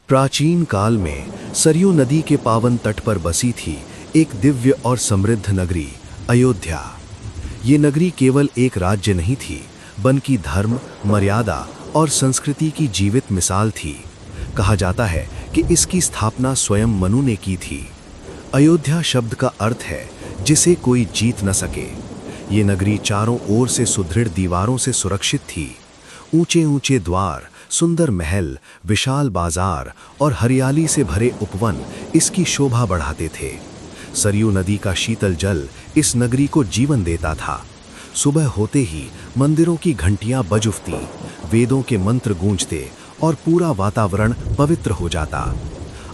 प्राचीन काल में सरयू नदी के पावन तट पर बसी थी एक दिव्य और समृद्ध नगरी अयोध्या। ये नगरी केवल एक राज्य नहीं थी, बल्कि धर्म, मर्यादा और संस्कृति की जीवित मिसाल थी। कहा जाता है कि इसकी स्थापना स्वयं मनु ने की थी। अयोध्या शब्द का अर्थ है जिसे कोई जीत न सके। ये नगरी चारों ओर से सुदृढ़ दीवारों से सुरक्षित थी। ऊंचे ऊंचे द्वार, सुंदर महल, विशाल बाजार और हरियाली से भरे उपवन इसकी शोभा बढ़ाते थे। सरयू नदी का शीतल जल इस नगरी को जीवन देता था। सुबह होते ही मंदिरों की घंटियां बज उठती, वेदों के मंत्र गूंजते और पूरा वातावरण पवित्र हो जाता।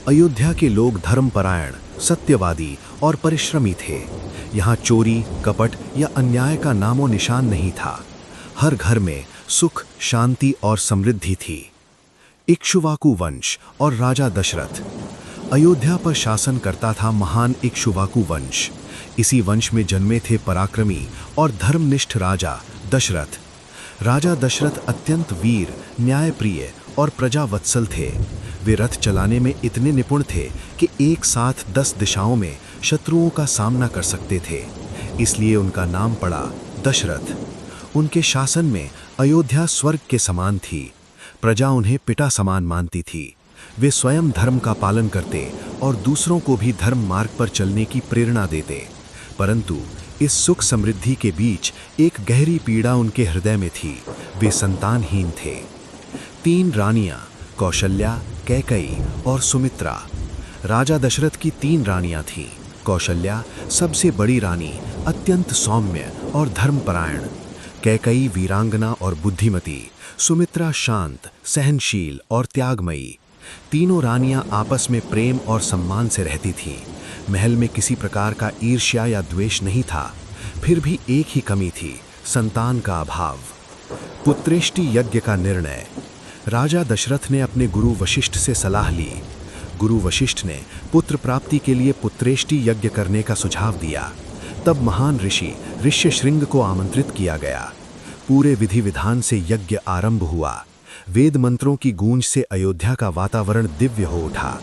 अयोध्या के लोग धर्मपरायण, सत्यवादी और परिश्रमी थे। यहाँ चोरी, कपट या अन्याय का नामो निशान नहीं था। हर घर में सुख, शांति और समृद्धि थी। इक्ष्वाकु वंश और राजा दशरथ। अयोध्या पर शासन करता था महान इक्ष्वाकु वंश। इसी वंश में जन्मे थे पराक्रमी और धर्मनिष्ठ राजा दशरथ। राजा दशरथ अत्यंत वीर, न्यायप्रिय और प्रजावत्सल थे। वे रथ चलाने में इतने निपुण थे कि एक साथ 10 दिशाओं में शत्रुओं का सामना कर सकते थे। इसलिए उनका नाम पड़ा दशरथ। उनके शासन में अयोध्या स्वर्ग के समान थी। प्रजा उन्हें पिता समान मानती थी। वे स्वयं धर्म का पालन करते और दूसरों को भी धर्म मार्ग पर चलने की प्रेरणा देते। परंतु इस सुख समृद्धि के बीच एक गहरी पीड़ा उनके हृदय में थी। वे संतानहीन थे। 3 रानियां, कौशल्या, कैकई और सुमित्रा। राजा दशरथ की 3 रानियां थीं। कौशल्या सबसे बड़ी रानी, अत्यंत सौम्य और धर्मपरायण। कैकई वीरांगना और बुद्धिमती। सुमित्रा शांत, सहनशील और त्यागमयी। तीनों रानियां आपस में प्रेम और सम्मान से रहती थीं। महल में किसी प्रकार का ईर्ष्या या द्वेष नहीं था। फिर भी एक ही कमी थी, संतान का अभाव। पुत्रेष्टि यज्ञ का निर्णय। राजा दशरथ ने अपने गुरु वशिष्ठ से सलाह ली। गुरु वशिष्ठ ने पुत्र प्राप्ति के लिए पुत्रेष्टि यज्ञ करने का सुझाव दिया। तब महान ऋषि ऋष्यशृंग को आमंत्रित किया गया। पूरे विधि विधान से यज्ञ आरंभ हुआ। वेद मंत्रों की गूंज से अयोध्या का वातावरण दिव्य हो उठा।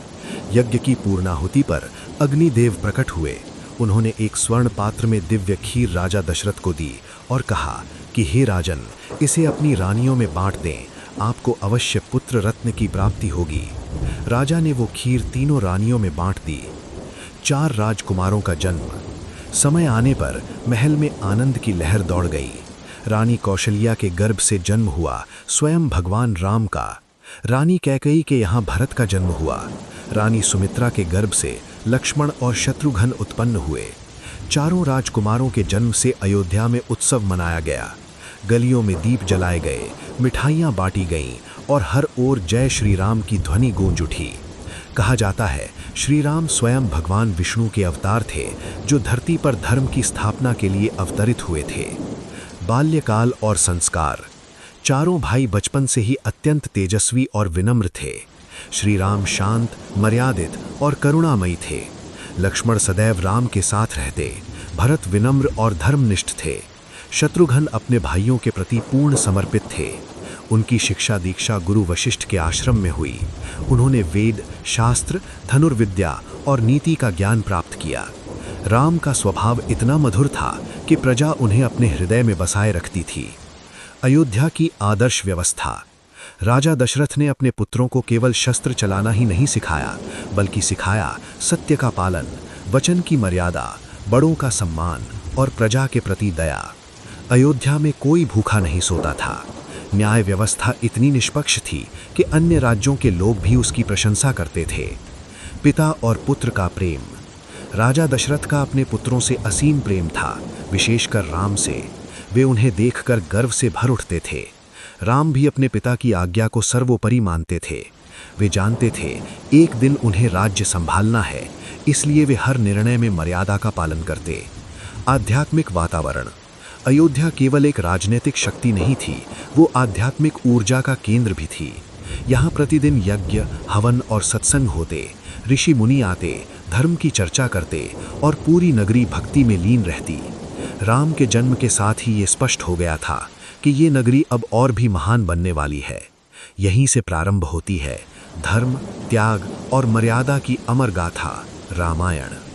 यज्ञ की पूर्णाहुति पर अग्निदेव प्रकट हुए। उन्होंने एक स्वर्ण पात्र में दिव्य खीर राजा दशरथ को दी और कहा कि हे राजन, इसे अपनी रानियों में बांट दें, आपको अवश्य पुत्र रत्न की प्राप्ति होगी। राजा ने वो खीर तीनों रानियों में बांट दी। 4 राजकुमारों का जन्म। समय आने पर महल में आनंद की लहर दौड़ गई। रानी कौशल्या के गर्भ से जन्म हुआ स्वयं भगवान राम का। रानी कैकई के यहाँ भरत का जन्म हुआ। रानी सुमित्रा के गर्भ से लक्ष्मण और शत्रुघ्न उत्पन्न हुए। चारों राजकुमारों के जन्म से अयोध्या में उत्सव मनाया गया। गलियों में दीप जलाए गए, मिठाइयाँ बांटी गईं और हर ओर जय श्री राम की ध्वनि गूंज उठी। कहा जाता है श्री राम स्वयं भगवान विष्णु के अवतार थे, जो धरती पर धर्म की स्थापना के लिए अवतरित हुए थे। बाल्यकाल और संस्कार। चारों भाई बचपन से ही अत्यंत तेजस्वी और विनम्र थे। श्री राम शांत, मर्यादित और करुणामयी थे। लक्ष्मण सदैव राम के साथ रहते। भरत विनम्र और धर्मनिष्ठ थे। शत्रुघ्न अपने भाइयों के प्रति पूर्ण समर्पित थे। उनकी शिक्षा दीक्षा गुरु वशिष्ठ के आश्रम में हुई। उन्होंने वेद, शास्त्र, धनुर्विद्या और नीति का ज्ञान प्राप्त किया। राम का स्वभाव इतना मधुर था कि प्रजा उन्हें अपने हृदय में बसाए रखती थी। अयोध्या की आदर्श व्यवस्था। राजा दशरथ ने अपने पुत्रों को केवल शस्त्र चलाना ही नहीं सिखाया, बल्कि सिखाया सत्य का पालन, वचन की मर्यादा, बड़ों का सम्मान और प्रजा के प्रति दया। अयोध्या में कोई भूखा नहीं सोता था। न्याय व्यवस्था इतनी निष्पक्ष थी कि अन्य राज्यों के लोग भी उसकी प्रशंसा करते थे। पिता और पुत्र का प्रेम। राजा दशरथ का अपने पुत्रों से असीम प्रेम था, विशेषकर राम से। वे उन्हें देखकर गर्व से भर उठते थे। राम भी अपने पिता की आज्ञा को सर्वोपरि मानते थे। वे जानते थे एक दिन उन्हें राज्य संभालना है, इसलिए वे हर निर्णय में मर्यादा का पालन करते। आध्यात्मिक वातावरण। अयोध्या केवल एक राजनीतिक शक्ति नहीं थी, वो आध्यात्मिक ऊर्जा का केंद्र भी थी। यहाँ प्रतिदिन यज्ञ, हवन और सत्संग होते। ऋषि मुनि आते, धर्म की चर्चा करते और पूरी नगरी भक्ति में लीन रहती। राम के जन्म के साथ ही ये स्पष्ट हो गया था कि ये नगरी अब और भी महान बनने वाली है। यहीं से प्रारंभ होती है धर्म, त्याग और मर्यादा की अमर गाथा रामायण।